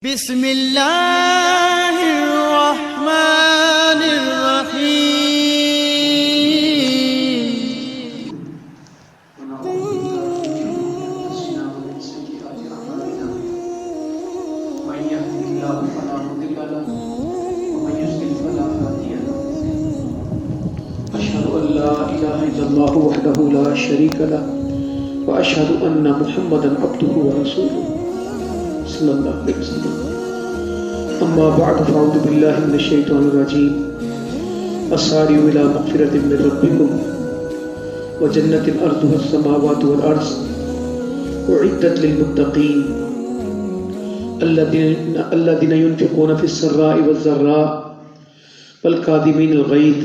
بسم اللہ الرحمن الرحیم ونعوذ بالله من سيئات أعمالنا من يهده الله فلا مضل له ومن يضلل فلا هادي له أشهد أن لا إله إلا الله وحده لا شريك له وأشهد أن محمدا عبده ورسوله صلى الله عليه وسلم أما بعد فأعوذ بالله من الشيطان الرجيم وسارعوا إلى مغفرة من ربكم وجنة أرضها السماوات والأرض أعدت للمتقين الذين ينفقون في السراء والضراء والكاظمين الغيظ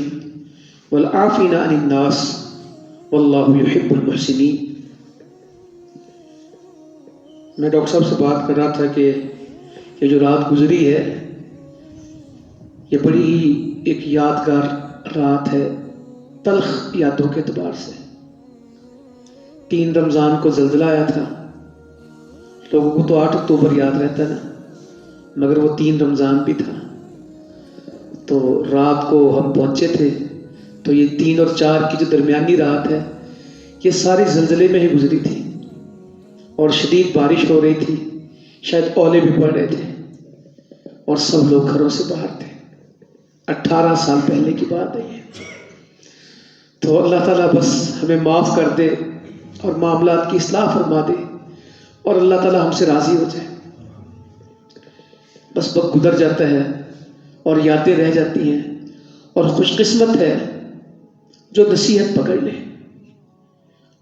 والعافين عن الناس والله يحب المحسنين. میں ڈاکٹر صاحب سے بات کر رہا تھا کہ یہ جو رات گزری ہے یہ بڑی ہی ایک یادگار رات ہے تلخ یادوں کے اعتبار سے. 3 رمضان کو زلزلہ آیا تھا. لوگوں کو تو 8 اکتوبر یاد رہتا ہے نا، مگر وہ 3 رمضان بھی تھا. تو رات کو ہم پہنچے تھے تو یہ 3 اور 4 کی جو درمیانی رات ہے یہ ساری زلزلے میں ہی گزری تھی اور شدید بارش ہو رہی تھی، شاید اولے بھی پڑ رہے تھے اور سب لوگ گھروں سے باہر تھے. 18 سال پہلے کی بات ہے یہ. تو اللہ تعالیٰ بس ہمیں معاف کر دے اور معاملات کی اصلاح فرما دے اور اللہ تعالیٰ ہم سے راضی ہو جائے. بس وقت گزر جاتا ہے اور یادیں رہ جاتی ہیں، اور خوش قسمت ہے جو نصیحت پکڑ لے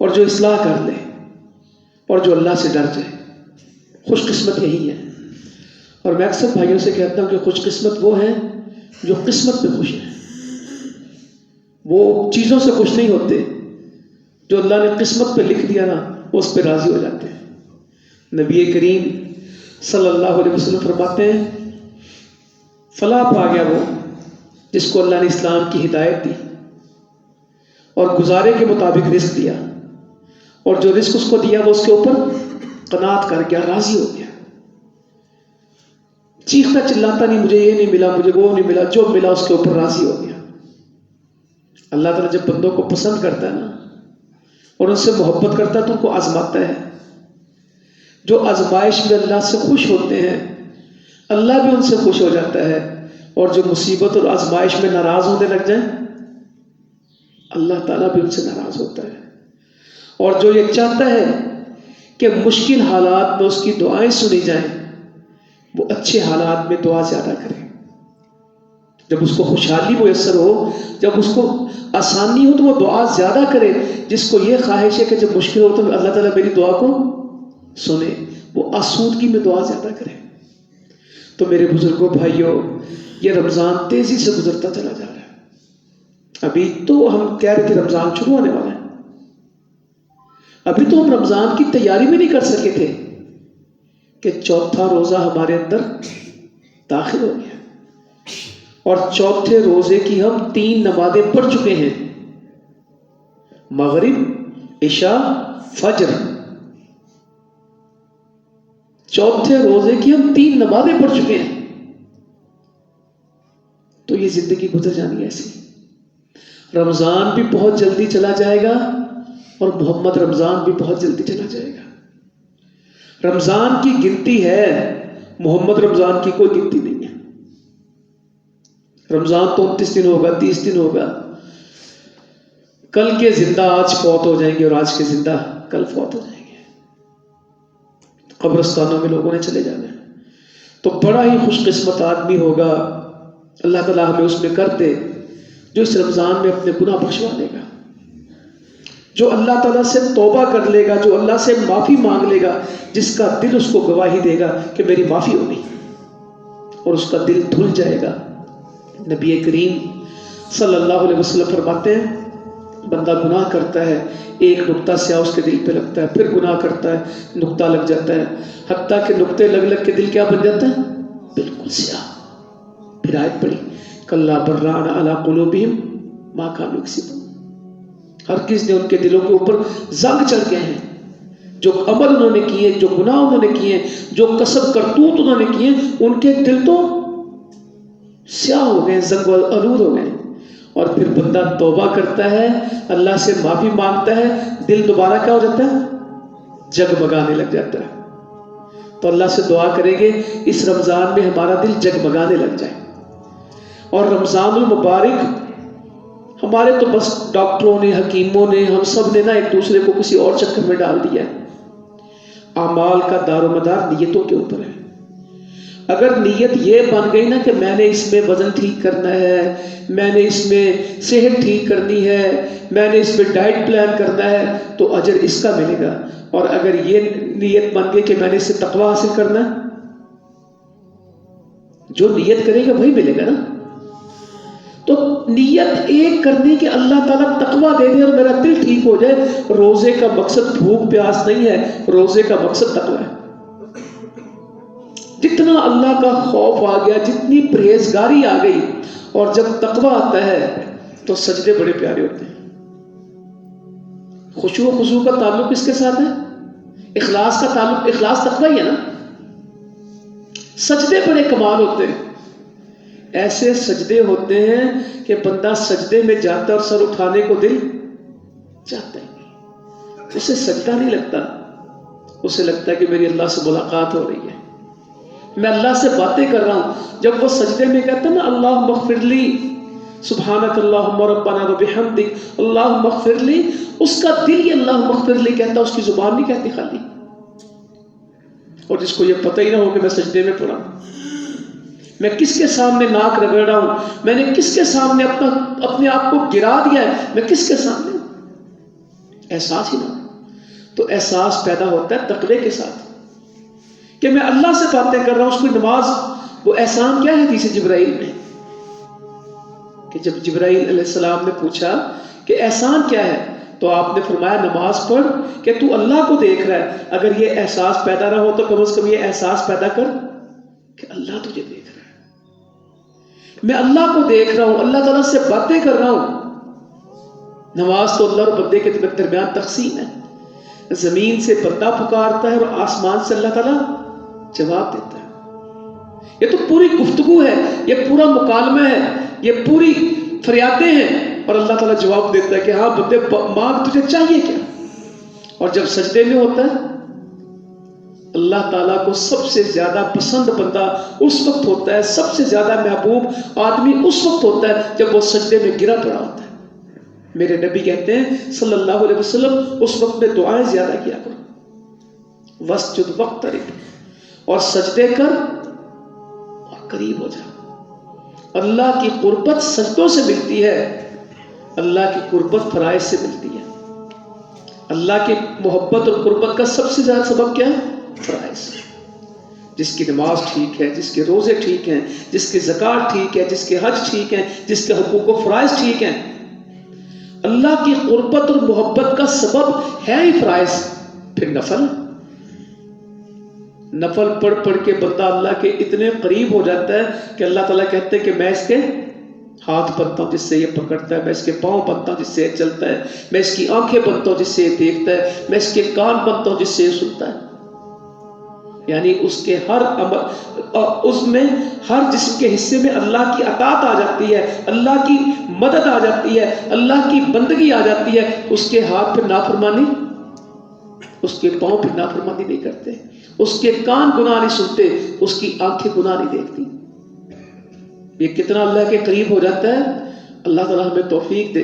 اور جو اصلاح کر لے اور جو اللہ سے ڈر جائے. خوش قسمت یہی ہے. اور میں اکثر بھائیوں سے کہتا ہوں کہ خوش قسمت وہ ہیں جو قسمت پہ خوش ہیں. وہ چیزوں سے خوش نہیں ہوتے، جو اللہ نے قسمت پہ لکھ دیا نا وہ اس پہ راضی ہو جاتے ہیں. نبی کریم صلی اللہ علیہ وسلم فرماتے ہیں فلاح پا گیا وہ جس کو اللہ نے اسلام کی ہدایت دی اور گزارے کے مطابق رزق دیا، اور جو رزق اس کو دیا وہ اس کے اوپر قناعت کر گیا، راضی ہو گیا. چیختا چلاتا نہیں مجھے یہ نہیں ملا، مجھے وہ نہیں ملا، جو ملا اس کے اوپر راضی ہو گیا. اللہ تعالیٰ جب بندوں کو پسند کرتا ہے نا اور ان سے محبت کرتا ہے تو ان کو آزماتا ہے. جو آزمائش میں اللہ سے خوش ہوتے ہیں اللہ بھی ان سے خوش ہو جاتا ہے، اور جو مصیبت اور آزمائش میں ناراض ہونے لگ جائیں اللہ تعالیٰ بھی ان سے ناراض ہوتا ہے. اور جو یہ چاہتا ہے کہ مشکل حالات میں اس کی دعائیں سنی جائیں وہ اچھے حالات میں دعا زیادہ کرے. جب اس کو خوشحالی میسر ہو، جب اس کو آسانی ہو تو وہ دعا زیادہ کرے. جس کو یہ خواہش ہے کہ جب مشکل ہو تو اللہ تعالیٰ میری دعا کو سنے، وہ آسودگی میں دعا زیادہ کرے. تو میرے بزرگوں بھائیوں، یہ رمضان تیزی سے گزرتا چلا جا رہا ہے. ابھی تو ہم کہہ رہے تھے رمضان شروع ہونے والا ہے، ابھی تو ہم رمضان کی تیاری بھی نہیں کر سکے تھے کہ 4تھا روزہ ہمارے اندر داخل ہو گیا، اور 4تھے روزے کی ہم 3 نمازیں پڑھ چکے ہیں، مغرب، عشاء، فجر. 4تھے روزے کی ہم 3 نمازیں پڑھ چکے ہیں. تو یہ زندگی گزر جانی ہے ایسی. رمضان بھی بہت جلدی چلا جائے گا اور محمد رمضان بھی بہت جلدی چلا جائے گا. رمضان کی گنتی ہے، محمد رمضان کی کوئی گنتی نہیں ہے. رمضان تو 29 دن ہوگا، 30 دن ہوگا. کل کے زندہ آج فوت ہو جائیں گے اور آج کے زندہ کل فوت ہو جائیں گے. قبرستانوں میں لوگوں نے چلے جانا ہے. تو بڑا ہی خوش قسمت آدمی ہوگا، اللہ تعالیٰ ہمیں اس میں کر دے جو اس رمضان میں اپنے گناہ بخشوا لے گا، جو اللہ تعالیٰ سے توبہ کر لے گا، جو اللہ سے معافی مانگ لے گا، جس کا دل اس کو گواہی دے گا کہ میری معافی ہو گئی، اور اس کا دل دھل جائے گا. نبی کریم صلی اللہ علیہ وسلم فرماتے ہیں بندہ گناہ کرتا ہے، ایک نقطہ سیاہ اس کے دل پہ لگتا ہے، پھر گناہ کرتا ہے، نقطہ لگ جاتا ہے، حتیٰ کہ نقطے لگ لگ کے دل کیا بن جاتا ہے؟ بالکل سیاہ. پھر آیت پڑھی کلا بران علی قلوبہم ما کانوا یکسبون. ہر کس نے ان کے دلوں کے اوپر زنگ چڑھ گئے ہیں جو عمل انہوں نے کیے، جو گناہ انہوں نے کیے، جو کسب کرتوت انہوں نے کیے، ان کے دل تو سیاہ ہو گئے، زنگ آلود ہو گئے. اور پھر بندہ توبہ کرتا ہے، اللہ سے معافی مانگتا ہے، دل دوبارہ کیا ہو جاتا ہے؟ جگمگانے لگ جاتا ہے. تو اللہ سے دعا کریں گے اس رمضان میں ہمارا دل جگمگانے لگ جائے. اور رمضان المبارک ہمارے تو بس ڈاکٹروں نے، حکیموں نے، ہم سب نے نا ایک دوسرے کو کسی اور چکر میں ڈال دیا ہے. اعمال کا دار و مدار نیتوں کے اوپر ہے. اگر نیت یہ بن گئی نا کہ میں نے اس میں وزن ٹھیک کرنا ہے، میں نے اس میں صحت ٹھیک کرنی ہے، میں نے اس میں ڈائٹ پلان کرنا ہے، تو اجر اس کا ملے گا. اور اگر یہ نیت بن گئی کہ میں نے اس سے تقوی حاصل کرنا ہے، جو نیت کرے گا وہی ملے گا نا. تو نیت ایک کرنے کے اللہ تعالیٰ تقوی دے دے اور میرا دل ٹھیک ہو جائے. روزے کا مقصد بھوک پیاس نہیں ہے، روزے کا مقصد تقوی ہے. جتنا اللہ کا خوف آ گیا، جتنی پرہیزگاری آ گئی، اور جب تقوی آتا ہے تو سجدے بڑے پیارے ہوتے ہیں. خشوع و خضوع کا تعلق کس کے ساتھ ہے؟ اخلاص کا تعلق، اخلاص تقوی ہی ہے نا. سجدے بڑے کمال ہوتے ہیں. ایسے سجدے ہوتے ہیں کہ بندہ سجدے میں جاتا اور سر اٹھانے کو دل چاہتا ہے، اسے سجدہ نہیں لگتا، اسے لگتا ہے کہ میری اللہ سے ملاقات ہو رہی ہے، میں اللہ سے باتیں کر رہا ہوں. جب وہ سجدے میں کہتا ہے نا اللہم اغفر لی، سبحانک اللہم ربنا وبحمدک اللہم اغفر لی، اس کا دل یہ اللہم اغفر لی کہتا، اس کی زبان نہیں کہتی خالی. اور جس کو یہ پتہ ہی نہ ہو کہ میں سجدے میں پڑا ہوں، میں کس کے سامنے ناک رگڑ رہا ہوں، میں نے کس کے سامنے اپنے آپ کو گرا دیا ہے، میں کس کے سامنے، احساس ہی نہ ہو. تو احساس پیدا ہوتا ہے تقوی کے ساتھ کہ میں اللہ سے باتیں کر رہا ہوں. اس کو نماز، وہ احسان کیا ہے حدیث جبرائیل میں، کہ جب جبرائیل علیہ السلام نے پوچھا کہ احسان کیا ہے، تو آپ نے فرمایا نماز پڑھ کہ تو اللہ کو دیکھ رہا ہے. اگر یہ احساس پیدا نہ ہو تو کم از کم یہ احساس پیدا کر کہ اللہ تجھے دیکھ رہا ہے، میں اللہ کو دیکھ رہا ہوں، اللہ تعالیٰ سے باتیں کر رہا ہوں. نماز تو اللہ اور بندے کے درمیان تقسیم ہے. زمین سے بندہ پکارتا ہے اور آسمان سے اللہ تعالیٰ جواب دیتا ہے. یہ تو پوری گفتگو ہے، یہ پورا مکالمہ ہے، یہ پوری فریادیں ہیں، اور اللہ تعالیٰ جواب دیتا ہے کہ ہاں بندے مانگ، تجھے چاہیے کیا. اور جب سجدے میں ہوتا ہے، اللہ تعالیٰ کو سب سے زیادہ پسند بندہ اس وقت ہوتا ہے، سب سے زیادہ محبوب آدمی اس وقت ہوتا ہے جب وہ سجدے میں گرا پڑا ہوتا ہے. میرے نبی کہتے ہیں صلی اللہ علیہ وسلم اس وقت میں دعائیں زیادہ کیا کرو. وسجد واقترب، اور سجدے کر اور قریب ہو جا. اللہ کی قربت سجدوں سے ملتی ہے، اللہ کی قربت فرائض سے ملتی ہے. اللہ کی محبت اور قربت کا سب سے زیادہ سبب کیا ہے؟ فرائض. جس کی نماز ٹھیک ہے، جس کے روزے ٹھیک ہیں، جس کی زکوٰۃ ٹھیک ہے، جس کے حج ٹھیک ہیں، جس کے حقوق و فرائض ٹھیک ہیں، اللہ کی قربت اور محبت کا سبب ہے ہی فرائض. پھر نفل، نفل پڑھ پڑھ کے بندہ اللہ کے اتنے قریب ہو جاتا ہے کہ اللہ تعالیٰ کہتے ہیں کہ میں اس کے ہاتھ بنتا ہوں جس سے یہ پکڑتا ہے، میں اس کے پاؤں بنتا ہوں جس سے یہ چلتا ہے، میں اس کی آنکھیں بنتا ہوں جس سے یہ دیکھتا ہے، میں اس کے کان بنتا ہوں جس سے یہ سنتا ہے. یعنی اس کے ہر عمل، اس میں ہر جسم کے حصے میں اللہ کی اطاعت آ جاتی ہے، اللہ کی مدد آ جاتی ہے، اللہ کی بندگی آ جاتی ہے. اس کے ہاتھ پہ نافرمانی، اس کے پاؤں پہ نافرمانی نہیں کرتے، اس کے کان گناہ نہیں سنتے، اس کی آنکھیں گناہ نہیں دیکھتی. یہ کتنا اللہ کے قریب ہو جاتا ہے. اللہ تعالیٰ ہمیں توفیق دے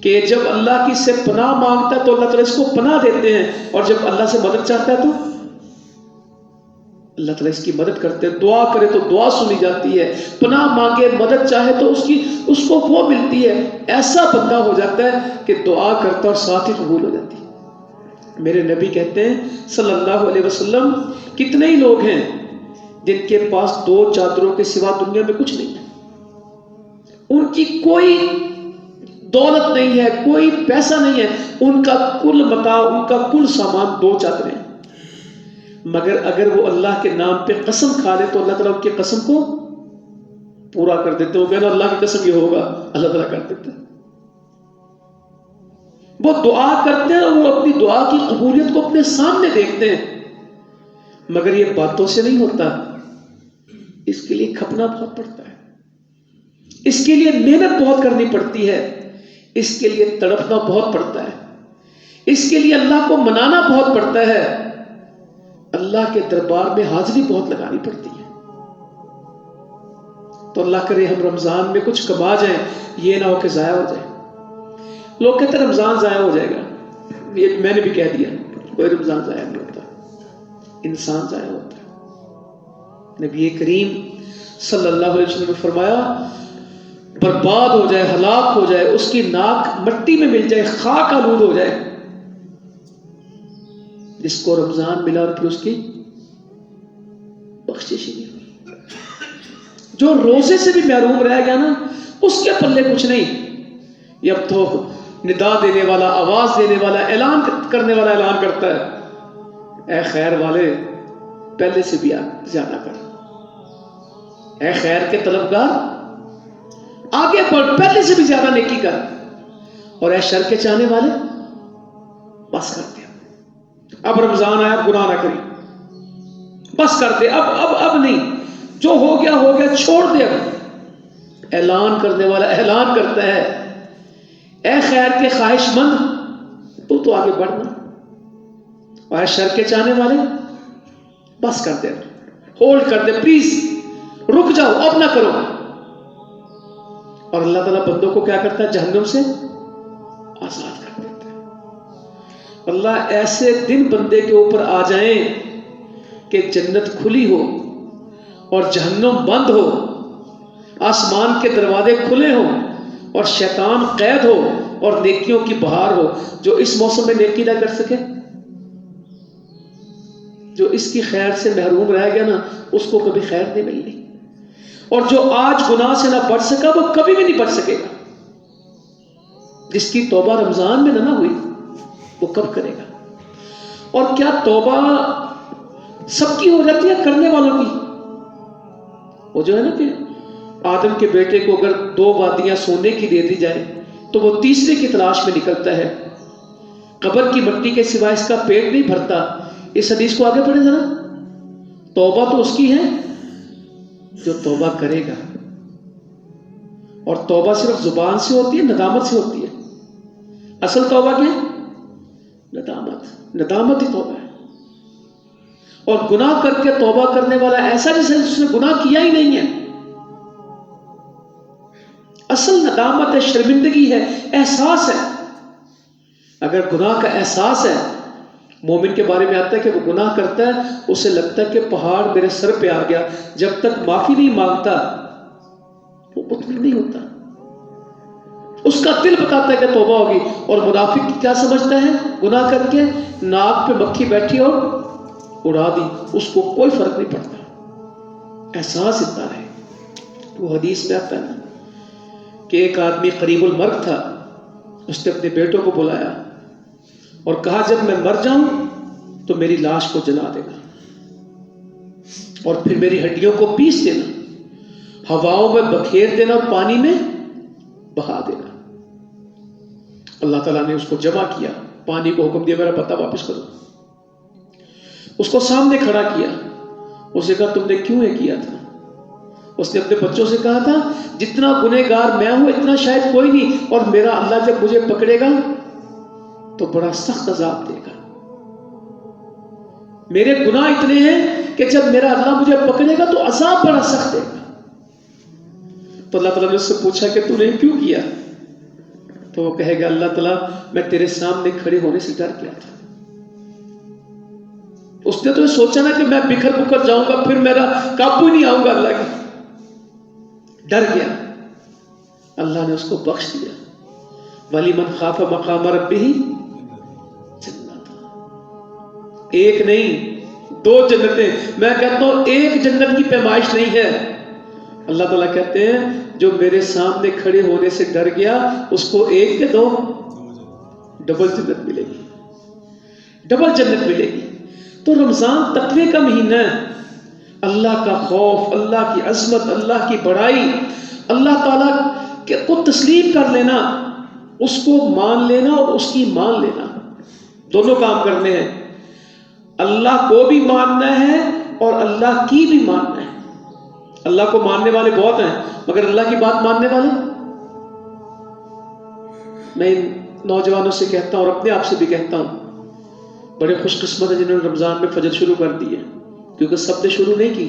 کہ جب اللہ کی سے پناہ مانگتا ہے تو اللہ تعالیٰ اس کو پناہ دیتے ہیں، اور جب اللہ سے مدد چاہتا ہے تو اللہ تعالیٰ اس کی مدد کرتے ہیں. دعا کرے تو دعا سنی جاتی ہے، پناہ مانگے مدد چاہے تو اس کو وہ ملتی ہے. ایسا بندہ ہو جاتا ہے کہ دعا کرتا اور ساتھ ہی قبول ہو جاتی ہے. میرے نبی کہتے ہیں صلی اللہ علیہ وسلم کتنے ہی لوگ ہیں جن کے پاس 2 چادروں کے سوا دنیا میں کچھ نہیں ہے، ان کی کوئی دولت نہیں ہے، کوئی پیسہ نہیں ہے، ان کا کل متاع، ان کا کل سامان 2 چادریں ہیں. مگر اگر وہ اللہ کے نام پہ قسم کھا لے تو اللہ تعالیٰ ان کی قسم کو پورا کر دیتے. وہ کہنا اللہ کی قسم یہ ہوگا، اللہ تعالیٰ کر دیتے. وہ دعا کرتے ہیں اور وہ اپنی دعا کی قبولیت کو اپنے سامنے دیکھتے ہیں، مگر یہ باتوں سے نہیں ہوتا، اس کے لیے کھپنا بہت پڑتا ہے، اس کے لیے محنت بہت کرنی پڑتی ہے، اس کے لیے تڑپنا بہت پڑتا ہے، اس کے لیے اللہ کو منانا بہت پڑتا ہے، اللہ کے دربار میں حاضری بہت لگانی پڑتی ہے۔ تو اللہ کرے ہم رمضان میں کچھ کما جائیں، یہ نہ ہو کہ ضائع ہو جائے۔ لوگ کہتے ہیں رمضان ضائع ہو جائے گا، یہ میں نے بھی کہہ دیا، کوئی رمضان ضائع نہیں ہوتا، انسان ضائع ہوتا ہے۔ نبی کریم صلی اللہ علیہ وسلم نے فرمایا برباد ہو جائے، ہلاک ہو جائے، اس کی ناک مٹی میں مل جائے، خاک آلود ہو جائے، جس کو رمضان ملا اور پھر اس کی بخشش ہی نہیں ہوئی۔ جو روزے سے بھی محروم رہ گیا نا، اس کے پلے کچھ نہیں۔ یہ اب تو ندا دینے والا، آواز دینے والا، اعلان کرنے والا اعلان کرتا ہے، اے خیر والے پہلے سے بھی زیادہ کر، اے خیر کے طلبگار آگے بڑھ، پہلے سے بھی زیادہ نیکی کر، اور اے شر کے چاہنے والے بس کر دے، اب رمضان آیا گناہ نہ کری، بس کر دے، اب نہیں، جو ہو گیا چھوڑ دے۔ اب اعلان کرنے والا اعلان کرتا ہے، اے خیر کے خواہش مند تو آگے بڑھنا، اور اے شر کے چاہنے والے بس کر دے، ہولڈ کر دے، پلیز رک جاؤ، اب نہ کرو۔ اور اللہ تعالیٰ بندوں کو کیا کرتا ہے؟ جہنم سے آزاد کر دیتا ہے۔ اللہ ایسے دن بندے کے اوپر آ جائیں کہ جنت کھلی ہو اور جہنم بند ہو، آسمان کے دروازے کھلے ہوں اور شیطان قید ہو اور نیکیوں کی بہار ہو۔ جو اس موسم میں نیکی نہ کر سکے، جو اس کی خیر سے محروم رہ گیا نا، اس کو کبھی خیر نہیں ملنی، اور جو آج گناہ سے نہ بچ سکا وہ کبھی بھی نہیں بچ سکے گا۔ جس کی توبہ رمضان میں نہ ہوئی وہ کب کرے گا؟ اور کیا توبہ سب کی ہو جاتی ہے؟ کرنے والوں کی؟ وہ جو ہے نا کہ آدم کے بیٹے کو اگر 2 وادیاں سونے کی دے دی جائے تو وہ تیسرے کی تلاش میں نکلتا ہے، قبر کی مٹی کے سوا اس کا پیٹ نہیں بھرتا۔ اس حدیث کو آگے پڑھیں ذرا، توبہ تو اس کی ہے جو توبہ کرے گا، اور توبہ صرف زبان سے ہوتی ہے، ندامت سے ہوتی ہے۔ اصل توبہ کیا ہے؟ ندامت ہی توبہ ہے۔ اور گناہ کر کے توبہ کرنے والا ایسا جیسے اس نے گناہ کیا ہی نہیں ہے۔ اصل ندامت ہے، شرمندگی ہے، احساس ہے۔ اگر گناہ کا احساس ہے، مومن کے بارے میں آتا ہے کہ وہ گناہ کرتا ہے، اسے لگتا ہے کہ پہاڑ میرے سر پہ آ گیا، جب تک معافی نہیں مانگتا وہ مطمئن نہیں ہوتا، اس کا دل بتاتا ہے کہ توبہ ہوگی۔ اور منافق کیا سمجھتا ہے؟ گناہ کر کے ناک پہ مکھی بیٹھی اور اڑا دی، اس کو کوئی فرق نہیں پڑتا، احساس اتنا ہے۔ وہ حدیث میں آتا ہے نا کہ ایک آدمی قریب المرگ تھا، اس نے اپنے بیٹوں کو بلایا اور کہا جب میں مر جاؤں تو میری لاش کو جلا دینا اور پھر میری ہڈیوں کو پیس دینا، ہواؤں میں بکھیر دینا اور پانی میں بہا دینا۔ اللہ تعالیٰ نے اس کو جمع کیا، پانی کو حکم دیا میرا پتہ واپس کرو، اس کو سامنے کھڑا کیا، اسے کہا تم نے کیوں یہ کیا تھا؟ اس نے اپنے بچوں سے کہا تھا جتنا گنہگار میں ہوں اتنا شاید کوئی نہیں، اور میرا اللہ جب مجھے پکڑے گا تو بڑا سخت عذاب دے گا۔ میرے گناہ اتنے ہیں کہ جب میرا اللہ مجھے پکڑے گا تو عذاب بڑا سخت دے گا۔ تو اللہ تعالیٰ نے اس سے پوچھا کہ تو نے کیوں کیا؟ تو وہ کہے گا اللہ تعالیٰ میں تیرے سامنے کھڑے ہونے سے ڈر گیا تھا۔ اس نے تو یہ سوچا نا کہ میں بکھر بکھر جاؤں گا، پھر میرا قابو نہیں آؤں گا اللہ کی، ڈر گیا۔ اللہ نے اس کو بخش دیا۔ وَلِمَنْ خَافَ مَقَامَ رَبِّهِ جنت، ایک نہیں 2 جنتیں۔ میں کہتا ہوں ایک جنت کی پیمائش نہیں ہے۔ اللہ تعالیٰ کہتے ہیں جو میرے سامنے کھڑے ہونے سے ڈر گیا اس کو 1 کے 2 ڈبل جنت ملے گی، ڈبل جنت ملے گی۔ تو رمضان تقوی کا مہینہ ہے، اللہ کا خوف، اللہ کی عظمت، اللہ کی بڑائی، اللہ تعالیٰ کو تسلیم کر لینا اس کو مان لینا اور اس کی مان لینا، دونوں کام کرنے ہیں۔ اللہ کو بھی ماننا ہے اور اللہ کی بھی ماننا ہے۔ اللہ کو ماننے والے بہت ہیں مگر اللہ کی بات ماننے والے، میں ان نوجوانوں سے کہتا ہوں اور اپنے آپ سے بھی کہتا ہوں، بڑے خوش قسمت ہیں جنہوں نے رمضان میں فجر شروع کر دی ہے، کیونکہ سب نے شروع نہیں کی۔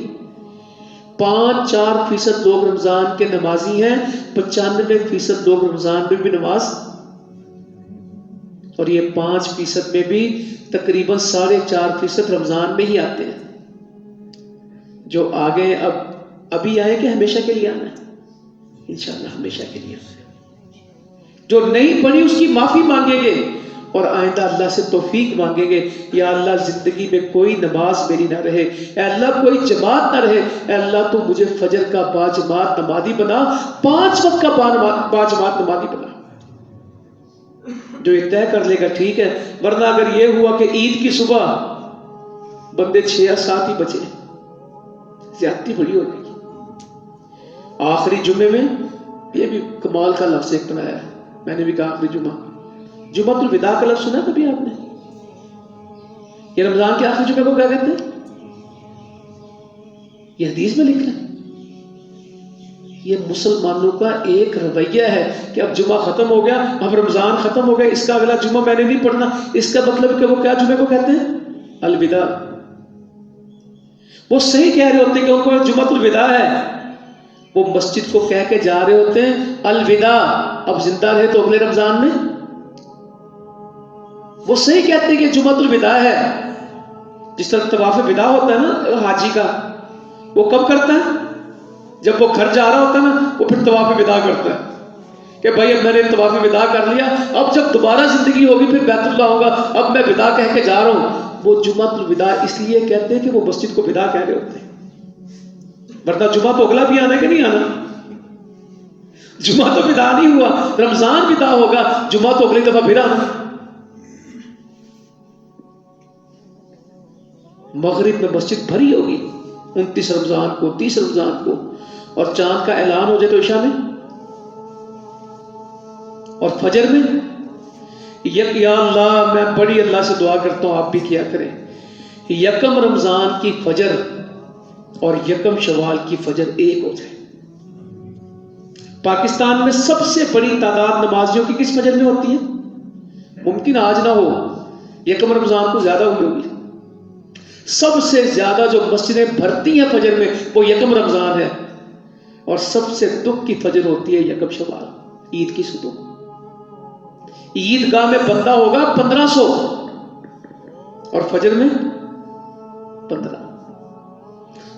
5-4% لوگ رمضان کے نمازی ہیں، 95% لوگ رمضان میں بھی نماز، اور یہ 5% میں بھی تقریباً 4.5% رمضان میں ہی آتے ہیں۔ جو آگے ابھی آئے کہ ہمیشہ کے لیے آنا ہے؟ انشاءاللہ ہمیشہ کے لیے آنا ہے۔ جو نہیں پڑھی اس کی معافی مانگیں گے اور آئندہ اللہ سے توفیق مانگیں گے، یا اللہ زندگی میں کوئی نماز میری نہ رہے، اے اللہ کوئی جماعت نہ رہے، اے اللہ تو مجھے فجر کا باجماعت نمازی بنا، 5 وقت کا باجماعت نمازی بنا۔ جو یہ طے کر لے گا ٹھیک ہے، ورنہ اگر یہ ہوا کہ عید کی صبح بندے 6 یا 7 ہی بچے، زیادتی بڑی ہو گئی۔ آخری جمعے میں یہ بھی کمال کا لفظ ایک بنایا ہے، میں نے بھی کہا آخری جمعہ الوداع کا لفظ سنا کبھی آپ نے؟ یہ رمضان کے آخری جمعے کو کیا کہتے ہیں؟ یہ حدیث میں لکھا ہے۔ یہ مسلمانوں کا ایک رویہ ہے کہ اب جمعہ ختم ہو گیا، اب رمضان ختم ہو گیا، اس کا اگلا جمعہ میں نے نہیں پڑھنا۔ اس کا مطلب کہ وہ کیا جمعے کو کہتے ہیں؟ الوداع۔ وہ صحیح کہہ رہے ہوتے ہیں کہ ان کو جمعۃ الوداع ہے، وہ مسجد کو کہہ کے جا رہے ہوتے ہیں الوداع، اب زندہ رہے تو اگلے رمضان میں۔ وہ صحیح کہتے ہیں کہ جمعۃ الوداع ہے۔ جس طرح طواف وداع ہوتا ہے نا حاجی کا، وہ کب کرتا ہے؟ جب وہ گھر جا رہا ہوتا ہے نا، وہ پھر طواف وداع کرتا ہے کہ بھائی اب میں نے طواف وداع کر لیا، اب جب دوبارہ زندگی ہوگی پھر بیت اللہ ہوگا، اب میں وداع کہہ کے جا رہا ہوں۔ وہ جمعۃ الوداع اس لیے کہتے ہیں کہ وہ مسجد کو وداع کہہ رہے ہوتے ہیں، ورنہ جمعہ تو اگلا بھی آنا ہے کہ نہیں آنا؟ جمعہ تو وداع نہیں ہوا، رمضان وداع ہوگا، جمعہ تو اگلی دفعہ پھر آنا۔ مغرب میں مسجد بھری ہوگی 29 رمضان کو، 30 رمضان کو، اور چاند کا اعلان ہو جائے تو عشاء میں، اور فجر میں یا اللہ میں بڑی اللہ سے دعا کرتا ہوں آپ بھی کیا کریں، یکم رمضان کی فجر اور یکم شوال کی فجر ایک ہو جائے۔ پاکستان میں سب سے بڑی تعداد نمازیوں کی کس فجر میں ہوتی ہے؟ ممکن آج نہ ہو، یکم رمضان کو زیادہ ہوئی ہوگی۔ سب سے زیادہ جو مسجدیں بھرتی ہیں فجر میں وہ یکم رمضان ہے، اور سب سے دکھ کی فجر ہوتی ہے یکم شوال، عید کی صبح۔ عید گاہ میں بندہ ہوگا 1500 اور فجر میں 15۔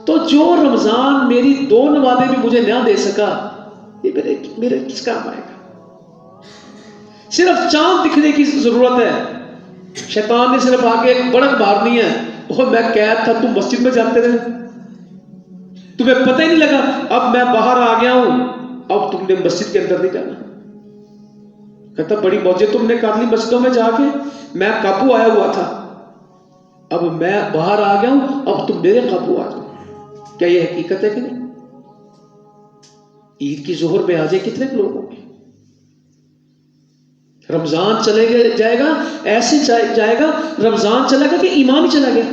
تو جو رمضان میری 2 نمازیں بھی مجھے نہ دے سکا، یہ میرے کس کام آئے گا؟ صرف چاند دکھنے کی ضرورت ہے، شیطان نے صرف آ کے ایک بڑک مارنی ہے، وہ میں قید تھا تم مسجد میں جاتے رہے، تمہیں پتہ ہی نہیں لگا، اب میں باہر آ گیا ہوں، اب تم نے مسجد کے اندر نہیں جانا۔ کہتا بڑی موجے تم نے کر لی مسجدوں میں جا کے، میں قابو آیا ہوا تھا، اب میں باہر آ گیا ہوں، اب تم میرے قابو آ جاؤ۔ کیا یہ حقیقت ہے کہ نہیں؟ عید کی ظہر میں آ جائے کتنے لوگ ہوں گے؟ رمضان چلے جائے گا، ایسے جائے گا، رمضان چلا گا کہ ایمان ہی چلا گیا۔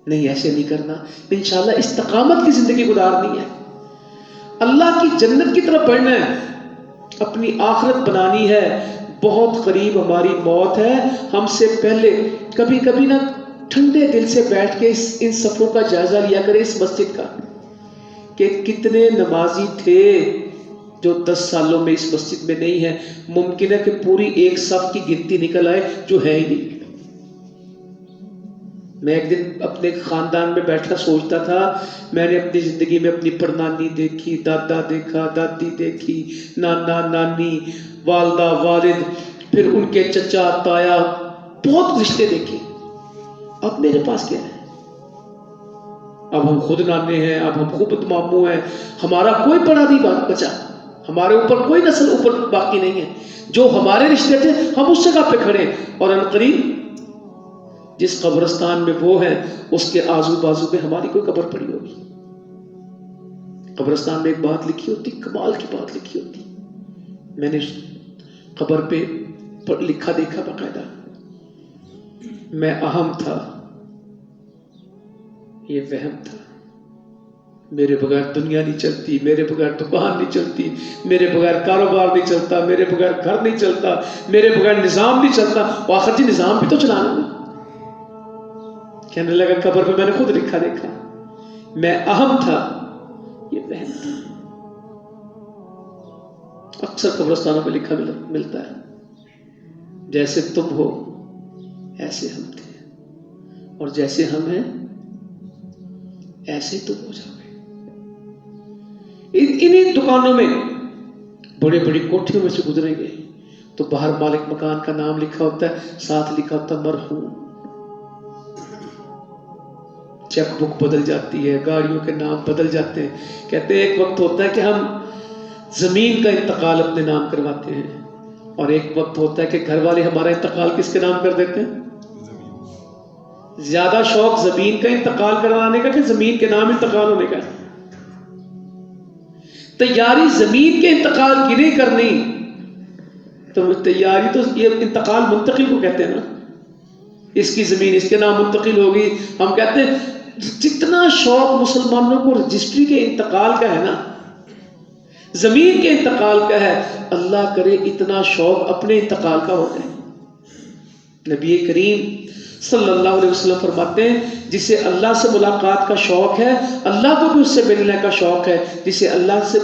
نہیں، ایسے نہیں کرنا، انشاءاللہ استقامت کی زندگی گزارنی ہے، اللہ کی جنت کی طرف بڑھنا ہے، اپنی آخرت بنانی ہے۔ بہت قریب ہماری موت ہے، ہم سے پہلے کبھی کبھی نا ٹھنڈے دل سے بیٹھ کے ان صفوں کا جائزہ لیا کرے اس مسجد کا، کہ کتنے نمازی تھے جو 10 سالوں میں اس مسجد میں نہیں ہے۔ ممکن ہے کہ پوری ایک صف کی گنتی نکل آئے جو ہے ہی نہیں۔ میں ایک دن اپنے خاندان میں بیٹھا سوچتا تھا، میں نے اپنی زندگی میں اپنی پڑنانی دیکھی، دادا دیکھا، دادی دیکھی، نانا نانی، والدہ والد، پھر ان کے چچا تایا، بہت رشتے دیکھے۔ اب میرے پاس کیا ہے؟ اب ہم خود نانے ہیں، اب ہم خود ماموں ہیں، ہمارا کوئی بڑا نہیں بچا، ہمارے اوپر کوئی نسل اوپر باقی نہیں ہے۔ جو ہمارے رشتے تھے ہم اس جگہ پہ کھڑے، اور عنقریب جس قبرستان میں وہ ہے اس کے آزو بازو میں ہماری کوئی قبر پڑی ہوگی۔ قبرستان میں ایک بات لکھی ہوتی، کمال کی بات لکھی ہوتی، میں نے قبر پہ لکھا دیکھا باقاعدہ، میں اہم تھا، یہ وہم تھا، میرے بغیر دنیا نہیں چلتی، میرے بغیر دکان نہیں چلتی، میرے بغیر کاروبار نہیں چلتا، میرے بغیر گھر نہیں چلتا، میرے بغیر نظام نہیں چلتا۔ آخر جی نظام بھی تو چلانا ہے۔ کہنے لگا قبر پہ میں نے خود لکھا دیکھا، میں اہم تھا، یہ وہم تھا۔ اکثر قبرستانوں پہ لکھا ملتا ہے، جیسے تم ہو ایسے ہم تھے، اور جیسے ہم ہیں ایسے تم ہو جاؤ گے۔ انہی دکانوں میں بڑی بڑی کوٹھیوں میں سے گزریں گے تو باہر مالک مکان کا نام لکھا ہوتا ہے، ساتھ لکھا ہوتا ہے مرحوم۔ چیک بک بدل جاتی ہے، گاڑیوں کے نام بدل جاتے ہیں۔ کہتے ہیں ایک وقت ہوتا ہے کہ ہم زمین کا انتقال اپنے نام کرواتے ہیں، اور ایک وقت ہوتا ہے کہ گھر والے ہمارا انتقال کس کے نام کر دیتے ہیں؟ زیادہ شوق زمین کا انتقال کروانے کا کہ زمین کے نام انتقال ہونے کا؟ تیاری زمین کے انتقال کی نہیں کرنی، تو تیاری تو یہ انتقال منتقل کو کہتے ہیں نا، اس کی زمین اس کے نام منتقل ہوگی۔ ہم کہتے ہیں جتنا شوق مسلمانوں کو رجسٹری کے انتقال کا ہے نا، زمین کے انتقال کا ہے، اللہ کرے اتنا شوق اپنے انتقال کا ہوتا ہے۔ نبی کریم صلی اللہ علیہ وسلم فرماتے ہیں جسے اللہ سے ملاقات کا شوق ہے اللہ کو بھی اس سے ملنے کا شوق ہے، جسے اللہ سے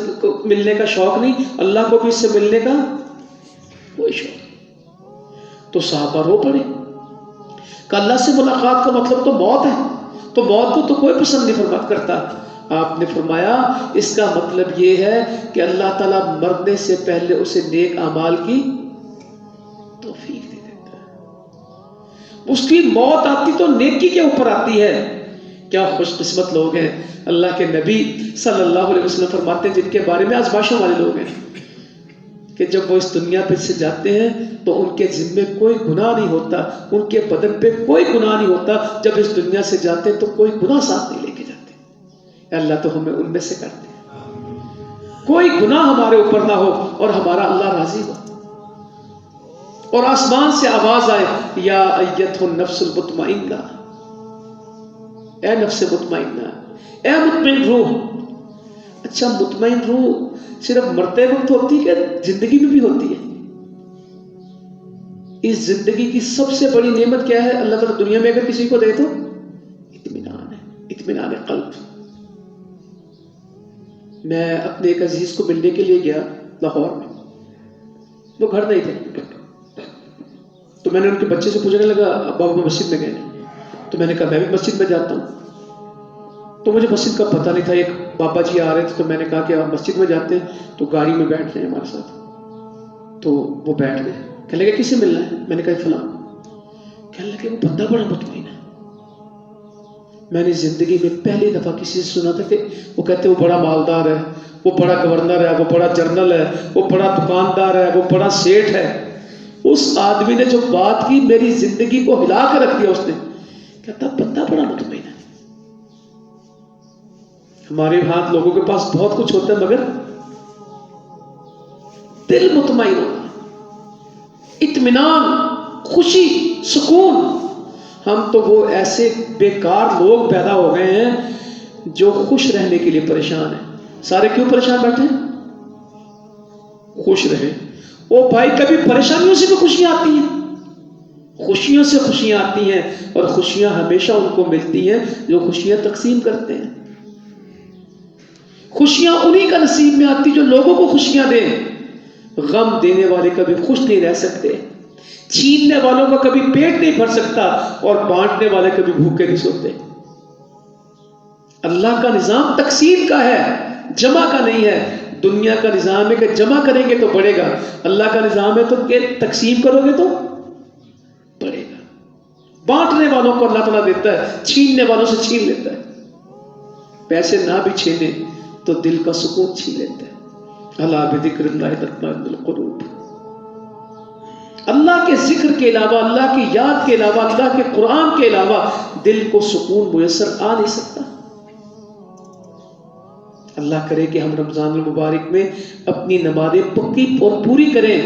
ملنے کا شوق نہیں اللہ کو بھی اس سے ملنے کا کوئی شوق نہیں۔ تو صحابہ رو پڑے کہ اللہ سے ملاقات کا مطلب تو موت ہے، تو موت کو تو کوئی پسند نہیں فرمایا کرتا۔ آپ نے فرمایا اس کا مطلب یہ ہے کہ اللہ تعالیٰ مرنے سے پہلے اسے نیک اعمال کی توفیق دے دیتا ہے۔ اس کی موت آتی تو نیکی کے اوپر آتی ہے۔ کیا خوش قسمت لوگ ہیں، اللہ کے نبی صلی اللہ علیہ وسلم فرماتے ہیں جن کے بارے میں آزمائشوں والے لوگ ہیں کہ جب وہ اس دنیا پہ سے جاتے ہیں تو ان کے ذمے کوئی گناہ نہیں ہوتا، ان کے بدن پہ کوئی گناہ نہیں ہوتا، جب اس دنیا سے جاتے ہیں تو کوئی گناہ ساتھ نہیں لے کے جاتے۔ اللہ تو ہمیں ان میں سے کرتے ہیں، کوئی گناہ ہمارے اوپر نہ ہو اور ہمارا اللہ راضی ہو، اور آسمان سے آواز آئے یا ایتھا النفس المطمئنہ، اے نفس مطمئنہ، اے مطمئن روح۔ اچھا مطمئن روح صرف مرتے وقت ہوتی ہے کہ زندگی میں بھی ہوتی ہے؟ اس زندگی کی سب سے بڑی نعمت کیا ہے اللہ تعالیٰ دنیا میں اگر کسی کو دے تو اطمینان ہے، اطمینان قلب۔ میں اپنے ایک عزیز کو ملنے کے لیے گیا لاہور میں، وہ گھر نہیں تھے، تو میں نے ان کے بچے سے پوچھنے لگا ابا وہ مسجد میں گئے، تو میں نے کہا میں بھی مسجد میں جاتا ہوں، تو مجھے مسجد کا پتہ نہیں تھا۔ ایک بابا جی آ رہے تھے تو میں نے کہا کہ آپ مسجد میں جاتے ہیں تو گاڑی میں بیٹھ رہے ہیں ہمارے ساتھ، تو وہ بیٹھ گئے۔ کہنے لگے کس سے ملنا ہے؟ میں نے کہا فلاں۔ کہنے لگے وہ بندہ بڑا مطمئن ہے، میں نے زندگی میں پہلی دفعہ کسی سے سنا تھا کہ وہ کہتے وہ بڑا مالدار ہے، وہ بڑا گورنر ہے، وہ بڑا جنرل ہے، وہ بڑا دکاندار ہے، وہ بڑا سیٹ ہے۔ اس آدمی نے جو بات کی میری زندگی کو ہلا کے رکھ دیا۔ اس نے کہتا بندہ بڑا مطمئن ہے۔ ہمارے ہاتھ لوگوں کے پاس بہت کچھ ہوتا ہے مگر دل مطمئن ہونا، اطمینان، خوشی، سکون۔ ہم تو وہ ایسے بیکار لوگ پیدا ہو گئے ہیں جو خوش رہنے کے لیے پریشان ہیں۔ سارے کیوں پریشان بیٹھے ہیں؟ خوش رہیں۔ وہ بھائی کبھی پریشانیوں سے بھی خوشیاں آتی ہیں، خوشیوں سے خوشیاں آتی ہیں، اور خوشیاں ہمیشہ ان کو ملتی ہیں جو خوشیاں تقسیم کرتے ہیں۔ خوشیاں انہی کا نصیب میں آتی جو لوگوں کو خوشیاں دیں۔ غم دینے والے کبھی خوش نہیں رہ سکتے، چھیننے والوں کا کبھی پیٹ نہیں بھر سکتا، اور بانٹنے والے کبھی بھوکے نہیں سوتے۔ اللہ کا نظام تقسیم کا ہے، جمع کا نہیں ہے۔ دنیا کا نظام ہے کہ جمع کریں گے تو بڑھے گا، اللہ کا نظام ہے تو کہ تقسیم کرو گے تو بڑھے گا۔ بانٹنے والوں کو اللہ تعالیٰ دیتا ہے، چھیننے والوں سے چھین لیتا ہے۔ پیسے نہ بھی چھینے تو دل کا سکون چھین لیتا ہے۔ اللہ بذکر اللہ تطمئن القلوب۔ اللہ کے ذکر کے علاوہ، اللہ کی یاد کے علاوہ، اللہ کے قرآن کے علاوہ دل کو سکون میسر آ نہیں سکتا۔ اللہ کرے کہ ہم رمضان المبارک میں اپنی نمازیں پکی اور پوری کریں،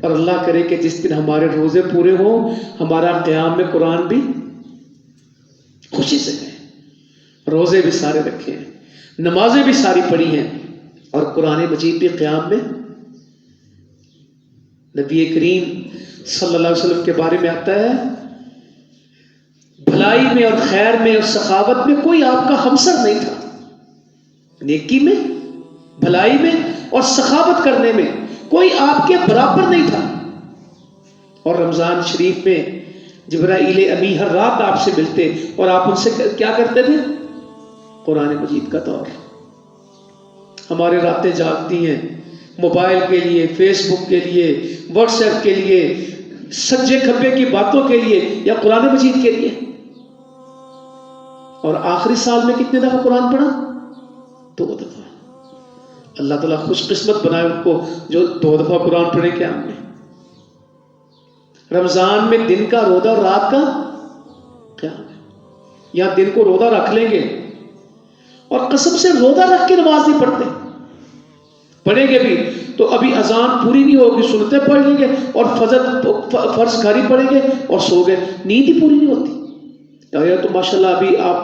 اور اللہ کرے کہ جس دن ہمارے روزے پورے ہوں ہمارا قیام میں قرآن بھی خوشی سے کریں، روزے بھی سارے رکھے ہیں، نمازیں بھی ساری پڑھی ہیں، اور قرآن مجید بھی قیام میں۔ نبی کریم صلی اللہ علیہ وسلم کے بارے میں آتا ہے بھلائی میں اور خیر میں اور سخاوت میں کوئی آپ کا ہمسر نہیں تھا، نیکی میں، بھلائی میں اور سخاوت کرنے میں کوئی آپ کے برابر نہیں تھا۔ اور رمضان شریف میں جبرائیل امی ہر رات آپ سے ملتے اور آپ ان سے کیا کرتے تھے؟ قرآن مجید کا دور۔ ہمارے راتیں جاگتی ہیں موبائل کے لیے، فیس بک کے لیے، واٹس ایپ کے لیے، سجے کھبے کی باتوں کے لیے، یا قرآن مجید کے لیے۔ اور آخری سال میں کتنے دفعہ قرآن پڑھا؟ 2 دفعہ۔ اللہ تعالیٰ خوش قسمت بنائے ان کو جو 2 دفعہ قرآن پڑھے قیام میں۔ رمضان میں دن کا روزہ اور رات کا قیام ہے، یا دن کو روزہ رکھ لیں گے اور قسم سے روزہ رکھ کے نماز نہیں پڑھتے، پڑھیں گے بھی تو ابھی اذان پوری نہیں ہوگی، سنتیں پڑھ لیں گے اور فرض گھر ہی پڑھیں گے اور سو گئے، نیند ہی پوری نہیں ہوتی۔ تو ماشاءاللہ ابھی آپ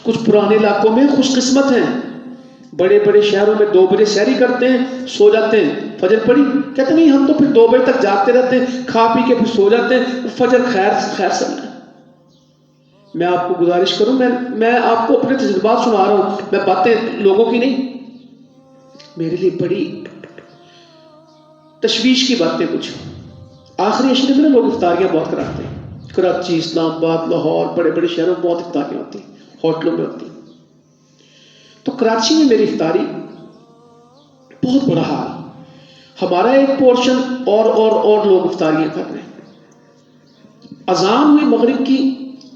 کچھ پرانے علاقوں میں خوش قسمت ہیں، بڑے بڑے شہروں میں 2 بجے سحری کرتے ہیں، سو جاتے ہیں، فجر پڑھی، کہتے نہیں ہم تو پھر 2 بجے تک جاگتے رہتے ہیں، کھا پی کے پھر سو جاتے ہیں، فجر خیر سمجھیں۔ میں آپ کو گزارش کروں، میں آپ کو اپنے تجربات سنا رہا ہوں، میں باتیں لوگوں کی نہیں، میرے لیے بڑی تشویش کی باتیں کچھ۔ آخری عشرے میں لوگ افطاریاں بہت کراتے ہیں، کراچی، اسلام آباد، لاہور، بڑے بڑے شہروں میں بہت افطاریاں ہوتی ہیں، ہوٹلوں میں ہوتی ہیں۔ تو کراچی میں میری افطاری بہت بڑا حال، ہمارا ایک پورشن اور لوگ افطاریاں کر رہے ہیں۔ اذان ہوئی مغرب کی،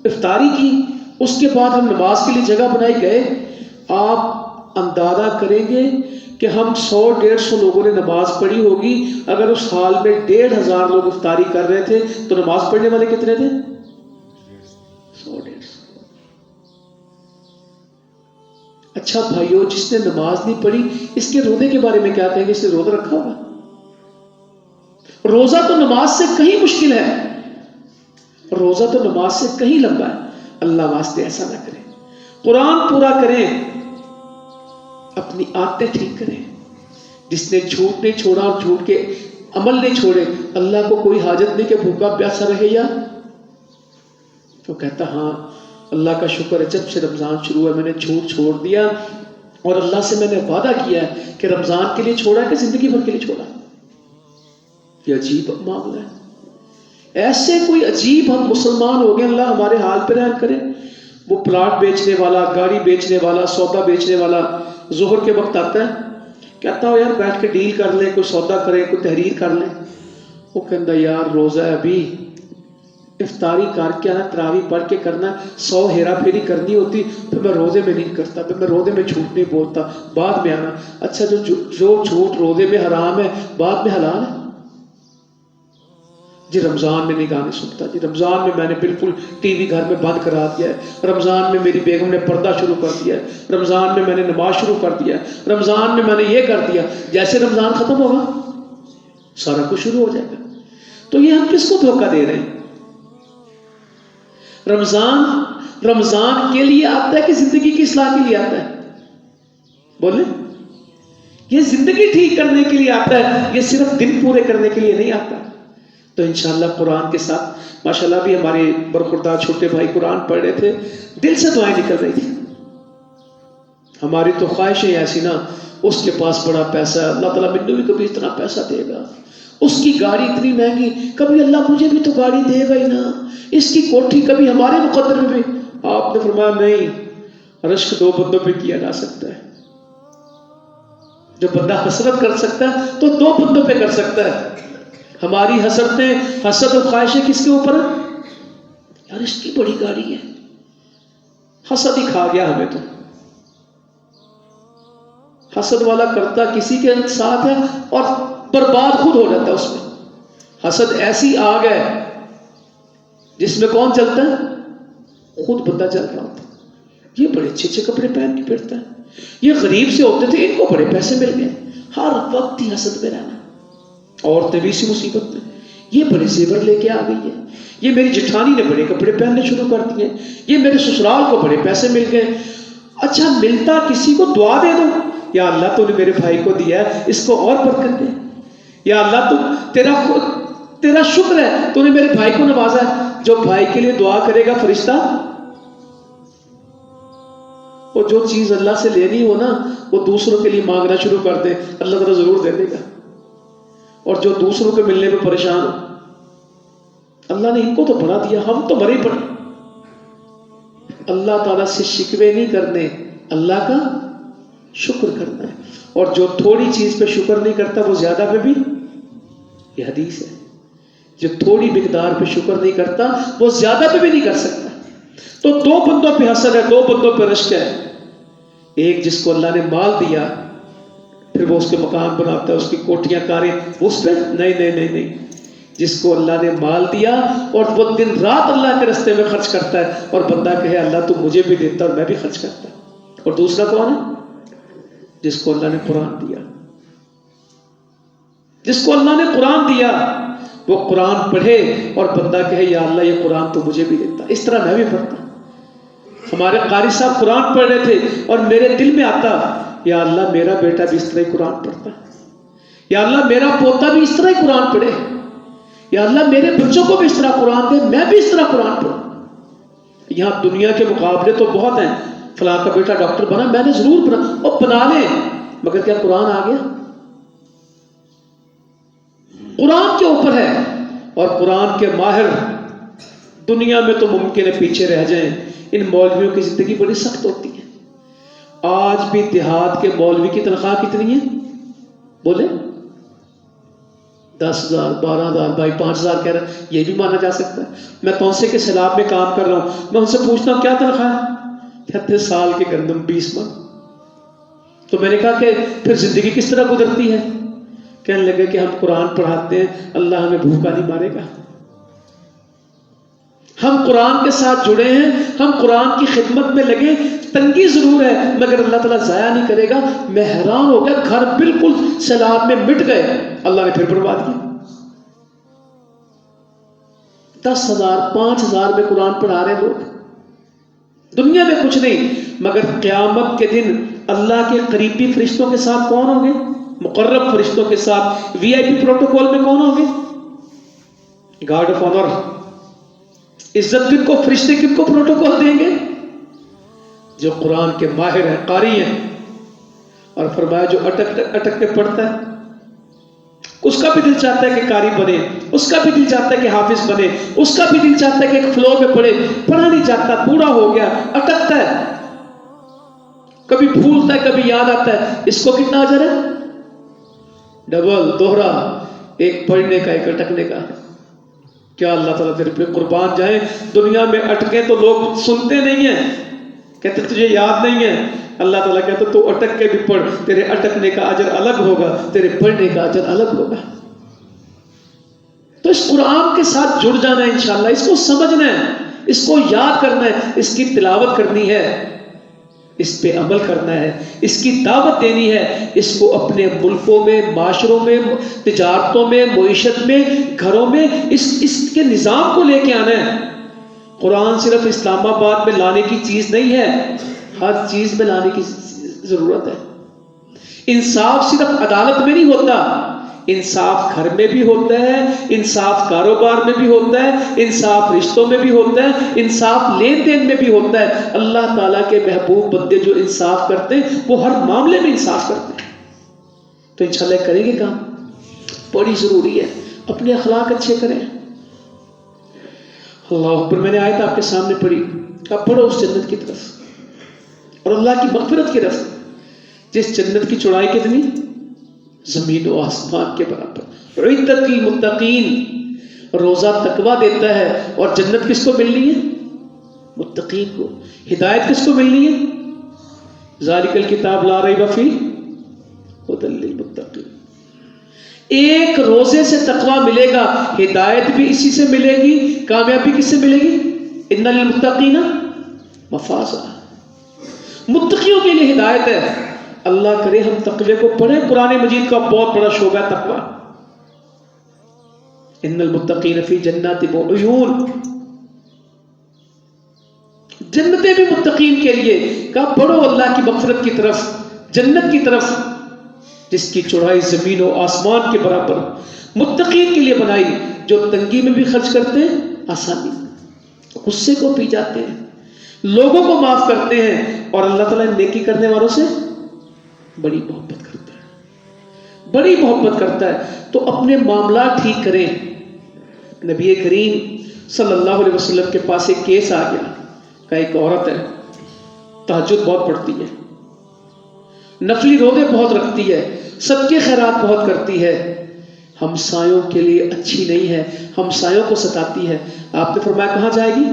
افطاری کی، اس کے بعد ہم نماز کے لیے جگہ بنائی گئے۔ آپ اندازہ کریں گے کہ ہم 100-150 لوگوں نے نماز پڑھی ہوگی۔ اگر اس حال میں 1500 لوگ افطاری کر رہے تھے تو نماز پڑھنے والے کتنے تھے؟ 100-150۔ اچھا بھائیو، جس نے نماز نہیں پڑھی اس کے روزے کے بارے میں کیا کہیں گے؟ اس نے روزہ رکھا ہوگا؟ روزہ تو نماز سے کہیں مشکل ہے، روزہ تو نماز سے کہیں لمبا ہے۔ اللہ واسطے ایسا نہ کریں، قرآن پورا کریں، اپنی عادتیں ٹھیک کریں۔ جس نے جھوٹ نہیں چھوڑا اور جھوٹ کے عمل نہیں چھوڑے، اللہ کو کوئی حاجت نہیں کہ بھوکا پیاسا رہے، یا تو کہتا ہاں اللہ کا شکر ہے جب سے رمضان شروع ہوا میں نے جھوٹ چھوڑ دیا، اور اللہ سے میں نے وعدہ کیا ہے کہ رمضان کے لیے چھوڑا ہے کہ زندگی بھر کے لیے چھوڑا۔ یہ عجیب معاملہ ہے، ایسے کوئی عجیب ہم مسلمان ہو گئے، اللہ ہمارے حال پہ رحم کرے۔ وہ پلاٹ بیچنے والا، گاڑی بیچنے والا، سودا بیچنے والا ظہر کے وقت آتا ہے، کہتا ہو یار بیٹھ کے ڈیل کر لیں، کوئی سودا کریں، کوئی تحریر کر لیں۔ وہ کہتا یار روزہ ہے، ابھی افطاری کر کے آنا، تراویح پڑھ کے کرنا، 100 ہیرا پھیری کرنی ہوتی، پھر میں روزے میں نہیں کرتا، پھر میں روزے میں جھوٹ نہیں بولتا، بعد میں آنا۔ اچھا جو جھوٹ روزے میں حرام ہے بعد میں حلال ہے؟ جی رمضان میں نہیں گانے سنتا، جی رمضان میں میں نے بالکل ٹی وی گھر میں بند کرا دیا ہے، رمضان میں میری بیگم نے پردہ شروع کر دیا ہے، رمضان میں میں نے نماز شروع کر دیا ہے، رمضان میں میں نے یہ کر دیا۔ جیسے رمضان ختم ہوگا سارا کچھ شروع ہو جائے گا۔ تو یہ ہم کس کو دھوکہ دے رہے ہیں؟ رمضان کے لیے آتا ہے کہ زندگی کی اصلاح کے لیے آتا ہے؟ بولیں، یہ زندگی ٹھیک کرنے کے لیے آتا ہے، یہ صرف دن پورے کرنے کے لیے نہیں آتا۔ تو انشاءاللہ قرآن کے ساتھ ماشاءاللہ بھی ہمارے برخوردار چھوٹے بھائی قرآن پڑھ رہے تھے، دل سے دعائیں نکل رہی تھی۔ ہماری تو خواہشیں ایسی نا، اس کے پاس بڑا پیسہ ہے، اللہ تعالیٰ مجھے بھی کبھی اتنا پیسہ دے گا، اس کی گاڑی اتنی مہنگی، کبھی اللہ مجھے بھی تو گاڑی دے گا ہی نا، اس کی کوٹھی کبھی ہمارے مقدر میں بھی۔ آپ نے فرمایا نہیں، رشک 2 بندوں پہ کیا جا سکتا ہے۔ جو بندہ حسرت کر سکتا ہے تو 2 بندوں پہ کر سکتا ہے۔ ہماری حسد اور خواہشیں کس کے اوپر ہیں؟ یار اس کی بڑی گاڑی ہے، حسد ہی کھا گیا ہمیں تو۔ حسد والا کرتا کسی کے ساتھ ہے اور برباد خود ہو جاتا ہے اس میں۔ حسد ایسی آگ ہے جس میں کون چلتا ہے؟ خود بندہ چل رہا ہوتا ہے۔ یہ بڑے اچھے اچھے کپڑے پہن کے پھرتا ہے، یہ غریب سے ہوتے تھے، ان کو بڑے پیسے مل گئے، ہر وقت ہی حسد میں رہنا. عورتیں بھی اسی مصیبت میں، یہ بڑے زیور لے کے آ گئی ہے، یہ میری جٹھانی نے بڑے کپڑے پہننے شروع کر دیے، یہ میرے سسرال کو بڑے پیسے مل گئے. اچھا ملتا کسی کو دعا دے دو، یا اللہ تو نے میرے بھائی کو دیا ہے، اس کو اور برکت دے. یا اللہ تو تیرا شکر ہے تو نے میرے بھائی کو نوازا ہے. جو بھائی کے لیے دعا کرے گا فرشتہ، اور جو چیز اللہ سے لینی ہو نا وہ دوسروں کے لیے مانگنا شروع کر دے، اللہ تعالیٰ ضرور دے دے گا. اور جو دوسروں کے ملنے پہ پریشان ہو، اللہ نے ان کو تو بڑا دیا، ہم تو بڑے پڑے. اللہ تعالیٰ سے شکوے نہیں کرنے، اللہ کا شکر کرنا ہے. اور جو تھوڑی چیز پہ شکر نہیں کرتا وہ زیادہ پہ بھی، یہ حدیث ہے، جو تھوڑی مقدار پہ شکر نہیں کرتا وہ زیادہ پہ بھی نہیں کر سکتا. تو دو بندوں پہ حسد ہے، دو بندوں پہ رشک ہے. ایک جس کو اللہ نے مال دیا، پھر وہ اس کے مکان بناتا ہے، اس کی کوٹھیاں کاریں، اس پہ نہیں. جس کو اللہ نے مال دیا اور وہ دن رات اللہ کے راستے میں خرچ کرتا ہے، اور بندہ کہے اللہ تو مجھے بھی دیتا اور میں بھی خرچ کرتا. اور دوسرا کون ہے؟ جس کو اللہ نے قرآن دیا. جس کو اللہ نے قرآن دیا وہ قرآن پڑھے اور بندہ کہے یا اللہ یہ قرآن تو مجھے بھی دیتا، اس طرح میں بھی پڑھتا. ہمارے قاری صاحب قرآن پڑھ رہے تھے اور میرے دل میں آتا یا اللہ میرا بیٹا بھی اس طرح ہی قرآن پڑھتا ہے، یا اللہ میرا پوتا بھی اس طرح ہی قرآن پڑھے، یا اللہ میرے بچوں کو بھی اس طرح قرآن دے، میں بھی اس طرح قرآن پڑھوں. یہاں دنیا کے مقابلے تو بہت ہیں، فلاں کا بیٹا ڈاکٹر بنا، میں نے ضرور بنا، اور بنا لیں، مگر کیا قرآن آ گیا؟ قرآن کے اوپر ہے. اور قرآن کے ماہر دنیا میں تو ممکن ہے پیچھے رہ جائیں. ان مولویوں کی زندگی بڑی سخت ہوتی ہے. آج بھی دیہات کے مولوی کی تنخواہ کتنی ہے؟ بولے 10,000 12,000 بھائی 5,000 کہہ رہے ہیں، یہ بھی مانا جا سکتا ہے. میں کونسے کے سیلاب میں کام کر رہا ہوں، میں ان سے پوچھتا ہوں کیا تنخواہ ہے؟ کہتے ہیں سال کی گندم 20 من. تو میں نے کہا کہ پھر زندگی کس طرح گزرتی ہے؟ کہنے لگے کہ ہم قرآن پڑھاتے ہیں، اللہ ہمیں بھوکا نہیں مارے گا. ہم قرآن کے ساتھ جڑے ہیں، ہم قرآن کی خدمت میں لگے، تنگی ضرور ہے مگر اللہ تعالیٰ ضائع نہیں کرے گا. میں حیران ہو گیا، گھر بالکل سیلاب میں مٹ گئے، اللہ نے پھر برباد کیا. 10,000 5,000 میں قرآن پڑھا رہے لوگ، دنیا میں کچھ نہیں. مگر قیامت کے دن اللہ کے قریبی فرشتوں کے ساتھ کون ہوں گے؟ مقرب فرشتوں کے ساتھ وی آئی پی پروٹوکول میں کون ہوں گے؟ Guard of honour. عزت کن کو فرشتے کن کو پروٹوکول دیں گے؟ جو قرآن کے ماہر ہیں، قاری ہیں. اور فرمایا جو اٹک کے پڑھتا ہے اس کا بھی دل چاہتا ہے کہ قاری بنے، اس کا بھی دل چاہتا ہے کہ حافظ بنے، اس کا بھی دل چاہتا ہے کہ ایک فلو میں پڑھے. پڑھا نہیں چاہتا، بوڑھا ہو گیا، اٹکتا ہے، کبھی بھولتا ہے کبھی یاد آتا ہے. اس کو کتنا اجر ہے؟ ڈبل، دوہرا، ایک پڑھنے کا ایک اٹکنے کا. کیا اللہ تعالیٰ تیرے پہ قربان جائیں. دنیا میں اٹکے تو لوگ سنتے نہیں ہیں، کہتے تجھے یاد نہیں ہے. اللہ تعالیٰ کہتا تو اٹک کے بھی پڑھ، تیرے اٹکنے کا اجر الگ ہوگا، تیرے پڑھنے کا اجر الگ ہوگا. تو اس قرآن کے ساتھ جڑ جانا ہے انشاءاللہ، اس کو سمجھنا ہے، اس کو یاد کرنا ہے، اس کی تلاوت کرنی ہے، اس پہ عمل کرنا ہے، اس کی دعوت دینی ہے، اس کو اپنے ملکوں میں، معاشروں میں، تجارتوں میں، معیشت میں، گھروں میں اس کے نظام کو لے کے آنا ہے. قرآن صرف اسلام آباد میں لانے کی چیز نہیں ہے، ہر چیز میں لانے کی ضرورت ہے. انصاف صرف عدالت میں نہیں ہوتا، انصاف گھر میں بھی ہوتا ہے، انصاف کاروبار میں بھی ہوتا ہے، انصاف رشتوں میں بھی ہوتا ہے، انصاف لین دین میں بھی ہوتا ہے. اللہ تعالیٰ کے محبوب بندے جو انصاف کرتے ہیں وہ ہر معاملے میں انصاف کرتے ہیں. تو انشاءاللہ کریں گے کام، بڑی ضروری ہے. اپنے اخلاق اچھے کریں. اللہ اکبر. میں نے آیت آپ کے سامنے پڑھی، اب پڑھو اس جنت کی طرف اور اللہ کی مغفرت کی طرف، جس جنت کی چوڑائی کتنی؟ زمین و آسمان کے برابر. عدت للمتقین، روزہ تقویٰ دیتا ہے. اور جنت کس کو ملنی ہے؟ متقین کو. ہدایت کس کو ملنی ہے؟ ذالک الکتاب لا ریب فیہ ھدی للمتقین. ایک روزے سے تقویٰ ملے گا، ہدایت بھی اسی سے ملے گی، کامیابی کس سے ملے گی؟ ان للمتقین مفازا. متقیوں کے لیے ہدایت ہے. اللہ کرے ہم تقوی کو پڑھیں. قرآن مجید کا بہت بڑا شعبہ ہے تقوی. ان المتقین فی جنات و عیون، جنتیں بھی متقین کے لیے. کہا پڑھو اللہ کی مغفرت کی طرف، جنت کی طرف جس کی چوڑائی زمین و آسمان کے برابر متقین کے لیے بنائی، جو تنگی میں بھی خرچ کرتے ہیں، آسانی غصے کو پی جاتے ہیں، لوگوں کو معاف کرتے ہیں، اور اللہ تعالیٰ نیکی کرنے والوں سے بڑی محبت کرتا ہے، بڑی محبت کرتا ہے. تو اپنے معاملات ٹھیک کریں. نبی کریم صلی اللہ علیہ وسلم کے پاس ایک کیس آ گیا کہ ایک عورت ہے، تہجد بہت پڑھتی ہے، نفلی روزے بہت رکھتی ہے، صدقے خیرات بہت کرتی ہے، ہمسایوں کے لیے اچھی نہیں ہے، ہمسایوں کو ستاتی ہے. آپ نے فرمایا کہاں جائے گی؟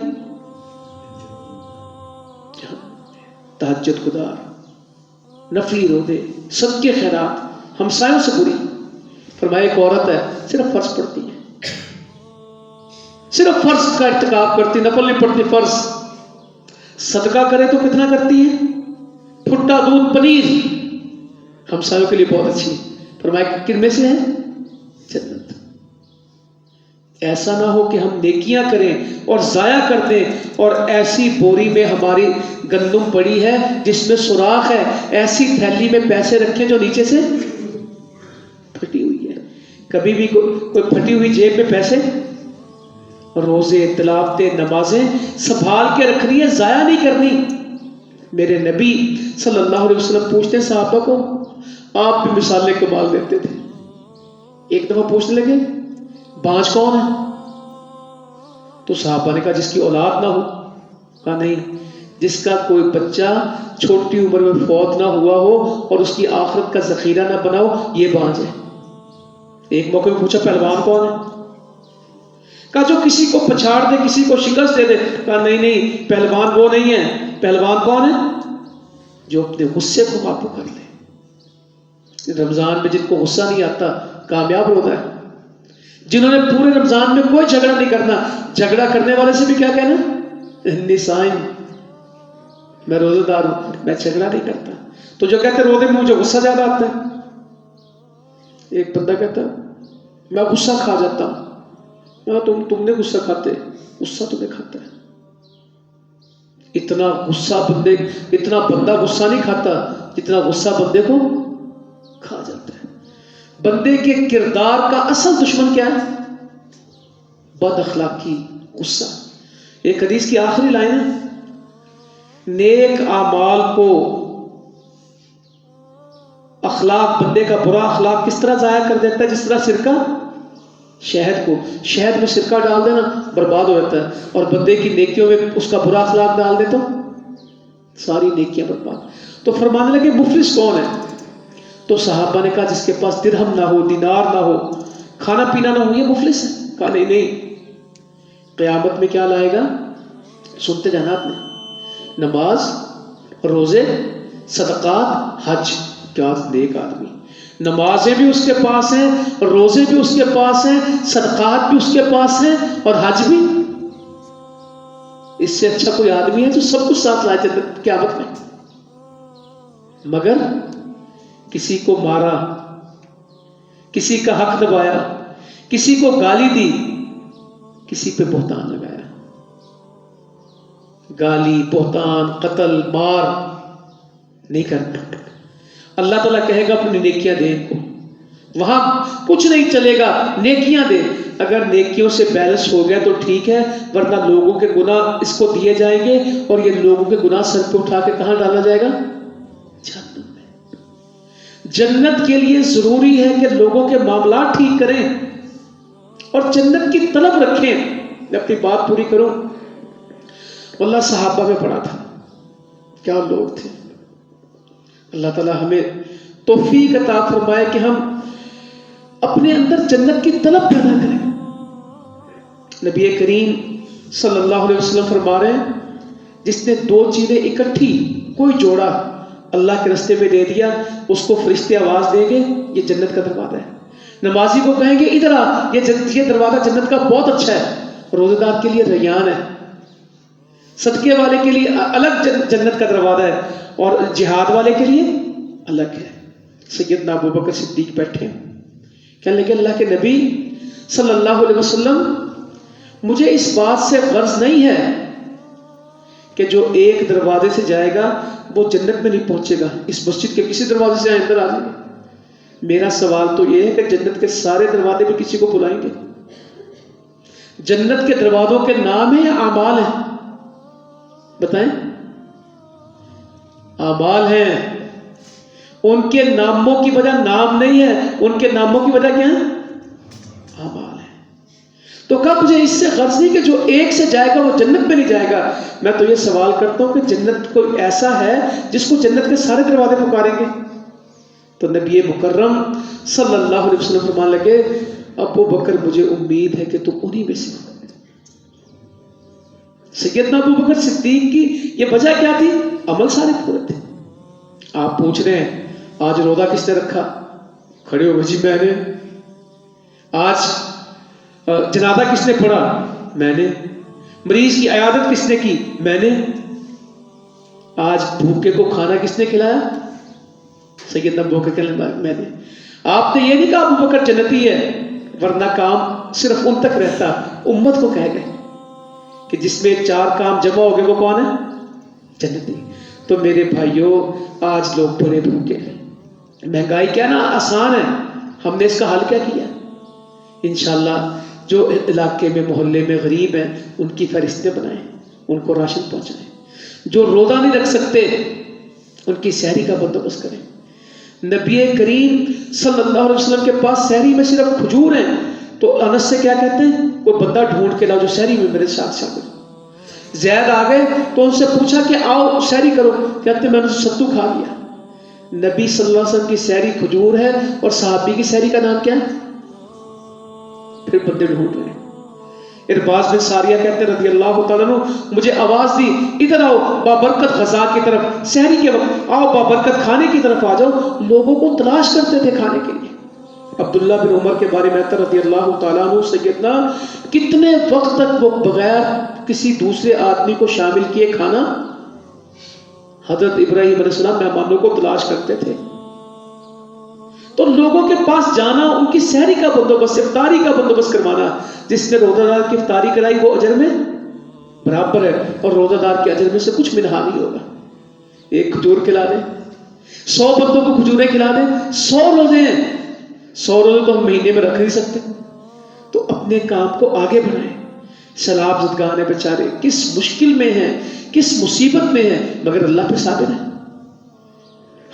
تہجد گزار، نفلی روزے، صدقے خیرات، ہمسایوں سے بری. فرمایا ایک عورت ہے صرف فرض پڑھتی ہے، صرف فرض کا ارتکاب کرتی، نفل نہیں پڑھتی، فرض. صدقہ کرے تو کتنا کرتی ہے؟ پھٹا دودھ پنیر، ہمسایوں کے لیے بہت اچھی. فرمایا کن میں سے ہے؟ جنت. ایسا نہ ہو کہ ہم نیکیاں کریں اور ضائع کر دیں، اور ایسی بوری میں ہماری گندم پڑی ہے جس میں سوراخ ہے، ایسی تھیلی میں پیسے رکھیں جو نیچے سے پھٹی ہوئی ہے. کبھی بھی کوئی پھٹی ہوئی جیب میں پیسے، روزے، تلاوتیں، نمازیں سنبھال کے رکھنی ہے، ضائع نہیں کرنی. میرے نبی صلی اللہ علیہ وسلم پوچھتے ہیں صحابہ کو، آپ بھی مثالیں کمال دیتے تھے. ایک دفعہ پوچھنے لگے بانج کون ہے؟ تو صحابہ نے کہا جس کی اولاد نہ ہو. کہا نہیں، جس کا کوئی بچہ چھوٹی عمر میں فوت نہ ہوا ہو اور اس کی آخرت کا ذخیرہ نہ بنا ہو، یہ بانج ہے. ایک موقع میں پوچھا پہلوان کون ہے؟ کہا جو کسی کو پچھاڑ دے، کسی کو شکست دے دے. کہا نہیں، پہلوان وہ نہیں ہے. پہلوان کون ہے؟ جو اپنے غصے کو قابو کر لے. رمضان میں جن کو غصہ نہیں آتا کامیاب ہوتا ہے. جنہوں نے پورے رمضان میں کوئی جھگڑا نہیں کرنا. جھگڑا کرنے والے سے بھی کیا کہنا؟ انی صائم، میں روزہ دار ہوں، میں جھگڑا نہیں کرتا. تو جو کہتے روزے میں مجھے غصہ زیادہ آتا ہے. ایک بندہ کہتا میں غصہ کھا جاتا ہوں. تم نے غصہ کھاتے، غصہ تمہیں کھاتا ہے. اتنا بندہ غصہ نہیں کھاتا جتنا غصہ بندے کو کھا جاتا ہے. بندے کے کردار کا اصل دشمن کیا ہے؟ بد اخلاقی، غصہ. ایک حدیث کی آخری لائن ہے، نیک اعمال کو اخلاق، بندے کا برا اخلاق کس طرح ضائع کر دیتا ہے؟ جس طرح سرکہ شہد میں سرکہ ڈال دینا برباد ہو جاتا ہے، اور بندے کی نیکیوں میں اس کا برا اخلاق ڈال دے تو ساری نیکیاں برباد. تو فرمانے لگے مفلس کون ہے؟ تو صحابہ نے کہا جس کے پاس درہم نہ ہو، دینار نہ ہو، کھانا پینا نہ ہو، یہ مفلس ہے. کہا نہیں، قیامت میں کیا لائے گا؟ سنتے جانا آپ نے، نماز، روزے، صدقات، حج. کیا نیک آدمی، نمازیں بھی اس کے پاس ہیں، روزے بھی اس کے پاس ہیں، صدقات بھی اس کے پاس ہیں، اور حج بھی. اس سے اچھا کوئی آدمی ہے جو سب کچھ ساتھ لائے جنت قیامت میں. مگر کسی کو مارا، کسی کا حق دبایا، کسی کو گالی دی، کسی پہ بہتان لگایا. گالی، بہتان، قتل، مار نہیں کرنا. اللہ تعالیٰ کہے گا اپنی نیکیاں دے ان کو. وہاں کچھ نہیں چلے گا، نیکیاں دے. اگر نیکیوں سے بیلنس ہو گیا تو ٹھیک ہے، ورنہ لوگوں کے گناہ اس کو دیے جائیں گے، اور یہ لوگوں کے گناہ سر پہ اٹھا کے کہاں ڈالا جائے گا؟ جہنم میں. جنت کے لیے ضروری ہے کہ لوگوں کے معاملات ٹھیک کریں اور جنت کی طلب رکھیں. میں اپنی بات پوری کروں. اللہ صحابہ میں پڑھا تھا، کیا لوگ تھے. اللہ تعالیٰ ہمیں توفیق عطا فرمائے کہ ہم اپنے اندر جنت کی طلب پیدا کریں. نبی کریم صلی اللہ علیہ وسلم فرما رہے ہیں جس نے دو چیزیں اکٹھی، کوئی جوڑا اللہ کے راستے میں دے دیا، اس کو فرشتے آواز دیں گے یہ جنت کا دروازہ ہے. نمازی کو کہیں گے ادھر آ، یہ دروازہ جنت کا بہت اچھا ہے. روزہ دار کے لیے ریان ہے. صدقے والے کے لیے الگ جنت کا دروازہ ہے اور جہاد والے کے لیے الگ ہے۔ سیدنا ابو بکر صدیق بیٹھے کہنے لگے اللہ کے نبی صلی اللہ علیہ وسلم، مجھے اس بات سے غرض نہیں ہے کہ جو ایک دروازے سے جائے گا وہ جنت میں نہیں پہنچے گا، اس مسجد کے کسی دروازے سے اندر آ جائے گا۔ میرا سوال تو یہ ہے کہ جنت کے سارے دروازے پہ کسی کو بلائیں گے؟ جنت کے دروازوں کے نام ہیں یا اعمال ہیں؟ بتائیں، اعمال ہیں، ان کے ناموں کی وجہ نام نہیں ہے، ان کے ناموں کی وجہ کیا ہے؟ اعمال ہے۔ تو کہا مجھے اس سے غرض نہیں کہ جو ایک سے جائے گا وہ جنت میں نہیں جائے گا، میں تو یہ سوال کرتا ہوں کہ جنت کوئی ایسا ہے جس کو جنت کے سارے دروازے پکاریں گے؟ تو نبی مکرم صلی اللہ علیہ وسلم فرمانے لگے ابو بکر مجھے امید ہے کہ تم انہی میں سے ہو۔ سیدنا ابو بکر صدیق کی یہ وجہ کیا تھی؟ عمل سارے پورے تھے۔ آپ پوچھ رہے ہیں آج روزہ کس نے رکھا؟ کھڑے ہو جی میں نے۔ آج جنازہ کس نے پڑھا؟ میں نے۔ مریض کی عیادت کس نے کی؟ میں نے۔ آج بھوکے کو کھانا کس نے کھلایا؟ سیدنا ابو بکر میں نے۔ آپ نے یہ نہیں کہا ابو بکر جنتی ہے، ورنہ کام صرف ان تک رہتا، امت کو کہہ گئے کہ جس میں 4 کام جمع ہو گئے وہ کون ہے؟ جنتی۔ تو میرے بھائیوں آج لوگ بڑے بھوکے ہیں، مہنگائی کیا نا آسان ہے، ہم نے اس کا حل کیا کیا؟ انشاءاللہ جو علاقے میں محلے میں غریب ہیں ان کی فہرستیں بنائیں، ان کو راشن پہنچائیں، جو روزہ نہیں رکھ سکتے ان کی سحری کا بندوبست کریں۔ نبی کریم صلی اللہ علیہ وسلم کے پاس سحری میں صرف کھجور ہیں، تو انس سے کیا کہتے ہیں کوئی بندہ ڈھونڈ کے لاؤ جو سحری میں میرے ساتھ شامل۔ زید آ گئے تو ان سے پوچھا کہ آؤ سحری کرو، کہتے میں نے ستو کھا لیا۔ نبی صلی اللہ علیہ وسلم کی سحری کھجور ہے اور صحابی کی سحری کا نام کیا ہے؟ پھر بندے ڈھونڈ رہے ہیں۔ ارباز بن ساریہ کہتے ہیں رضی اللہ تعالیٰ عنہ مجھے آواز دی ادھر آؤ بابرکت غذا کی طرف، سحری کے وقت آؤ بابرکت کھانے کی طرف آ جاؤ۔ لوگوں کو تلاش کرتے تھے کھانے کے لیے۔ عبداللہ بن عمر کے بارے میں رضی اللہ تعالیٰ عنہ سیدنا کتنے وقت تک وہ بغیر کسی دوسرے آدمی کو شامل کیے کھانا، حضرت ابراہیم علیہ السلام مہمانوں کو تلاش کرتے تھے۔ تو لوگوں کے پاس جانا، ان کی سحری کا بندوبست، افطاری کا بندوبست کروانا، جس نے روزہ دار کی افطاری کرائی وہ اجر میں برابر ہے، اور روزہ دار کے اجر میں سے کچھ منہا نہیں ہوگا۔ ایک کھجور کھلا دیں، 100 بندوں کو کھجوریں کھلا دیں، 100 روزے ہیں، 100 روزے تو ہم مہینے میں رکھ نہیں سکتے۔ تو اپنے کام کو آگے بڑھائیں۔ سیلاب زدگان ہے بیچارے، کس مشکل میں ہیں، کس مصیبت میں ہیں، مگر اللہ پہ صابر ہیں۔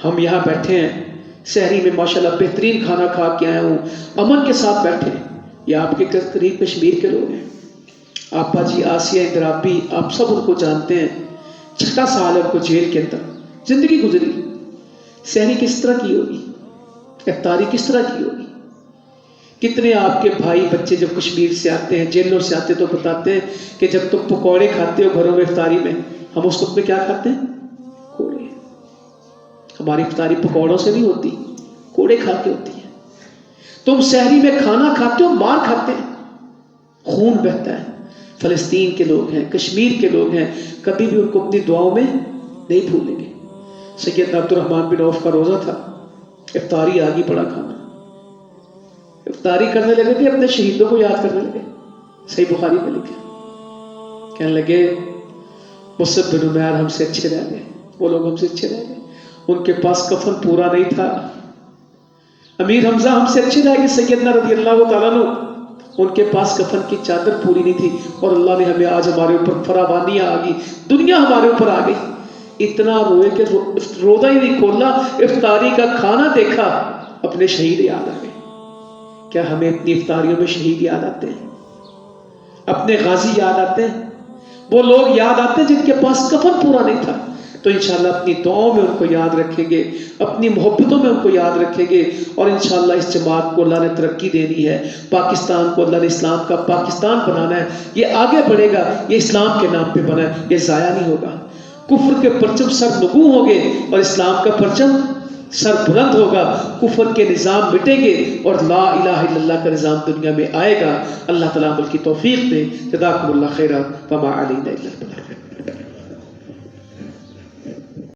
ہم یہاں بیٹھے ہیں، سحری میں ماشاءاللہ بہترین کھانا کھا کے آیا ہوں، امن کے ساتھ بیٹھے ہیں۔ یہ آپ کے قریب کشمیر کے لوگ ہیں، آپا جی آسیہ اندرابی، آپ سب ان کو جانتے ہیں۔ 6 سال ہے ان کو جیل کے اندر زندگی گزری۔ سحری کس طرح کی ہوگی، افطاری کس طرح کی ہوگی؟ کتنے آپ کے بھائی بچے جب کشمیر سے آتے ہیں، جیلوں سے آتے تو بتاتے ہیں کہ جب تم پکوڑے کھاتے ہو گھروں میں افطاری میں، ہم اس وقت میں کیا کھاتے ہیں؟ کوڑے۔ ہماری افطاری پکوڑوں سے نہیں ہوتی، کوڑے کھا کے ہوتی ہے۔ تم سحری میں کھانا کھاتے ہو، مار کھاتے ہیں، خون بہتا ہے۔ فلسطین کے لوگ ہیں، کشمیر کے لوگ ہیں، کبھی بھی ان کو اپنی دعاؤں میں نہیں بھولیں گے۔ سیدنا عبد الرحمن بن عوف کا روزہ تھا، افطاری آگی پڑا کھانا، افطاری کرنے لگے تھے، اپنے شہیدوں کو یاد کرنے لگے۔ صحیح بخاری میں لکھا، کہنے لگے مصعب بن عمیر ہم سے اچھے رہ گئے، وہ لوگ ہم سے اچھے رہ گئے، ان کے پاس کفن پورا نہیں تھا۔ امیر حمزہ ہم سے اچھے رہ گئے، سیدنا رضی اللہ تعالیٰ عنہ ان کے پاس کفن کی چادر پوری نہیں تھی، اور اللہ نے ہمیں آج ہمارے اوپر فراوانیاں آ گئی، دنیا ہمارے اوپر آ گئی۔ اتنا روئے کہ روزہ ہی نہیں کھولا، افطاری کا کھانا دیکھا، اپنے شہید یاد آ گئے۔ کیا ہمیں اپنی افطاریوں میں شہید یاد آتے ہیں؟ اپنے غازی یاد آتے ہیں؟ وہ لوگ یاد آتے ہیں جن کے پاس کفن پورا نہیں تھا؟ تو انشاءاللہ اپنی دعاؤں میں ان کو یاد رکھیں گے، اپنی محبتوں میں ان کو یاد رکھیں گے، اور انشاءاللہ اس جماعت کو اللہ نے ترقی دینی ہے، پاکستان کو اللہ نے اسلام کا پاکستان بنانا ہے، یہ آگے بڑھے گا، یہ اسلام کے نام پہ بنا ہے، یہ ضائع نہیں ہوگا۔ کفر کے پرچم سر نگوں ہوں گے اور اسلام کا پرچم سر بلند ہوگا، کفر کے نظام مٹیں گے اور لا الہ الا اللہ کا نظام دنیا میں آئے گا۔ اللہ تعالیٰ عمل کی توفیق دے۔ جزاکم اللہ خیرا وما علینا الا البلاغ۔